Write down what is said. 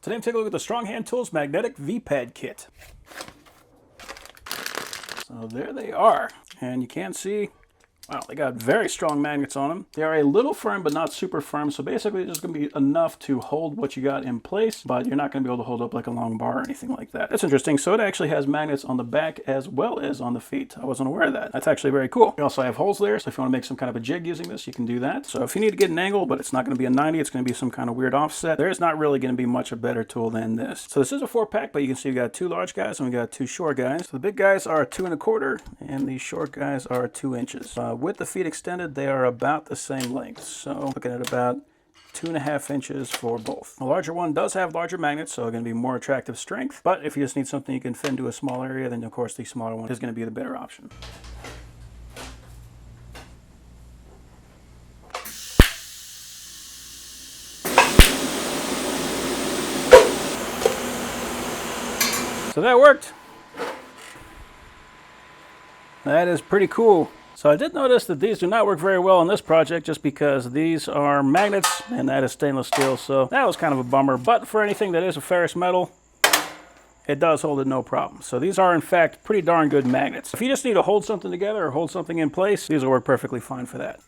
Today I'm taking a look at the Strong Hand Tools Magnetic V-Pad Kit. So there they are, and you can see, wow, they got very strong magnets on them. They are a little firm, but not super firm. So basically, it's just going to be enough to hold what you got in place, but you're not going to be able to hold up like a long bar or anything like that. That's interesting. So it actually has magnets on the back as well as on the feet. I wasn't aware of that. That's actually very cool. You also have holes there, so if you want to make some kind of a jig using this, you can do that. So if you need to get an angle, but it's not going to be a 90, it's going to be some kind of weird offset, there's not really going to be much a better tool than this. So this is a 4-pack, but you can see we got 2 large guys and we got 2 short guys. So the big guys are 2 1/4, and the short guys are 2 inches. With the feet extended, they are about the same length, so looking at about 2.5 inches for both. The larger one does have larger magnets, so going to be more attractive strength, but if you just need something you can fit into a small area, then of course the smaller one is going to be the better option. So that worked. That is pretty cool. So I did notice that these do not work very well on this project just because these are magnets and that is stainless steel. So that was kind of a bummer. But for anything that is a ferrous metal, it does hold it no problem. So these are in fact pretty darn good magnets. If you just need to hold something together or hold something in place, these will work perfectly fine for that.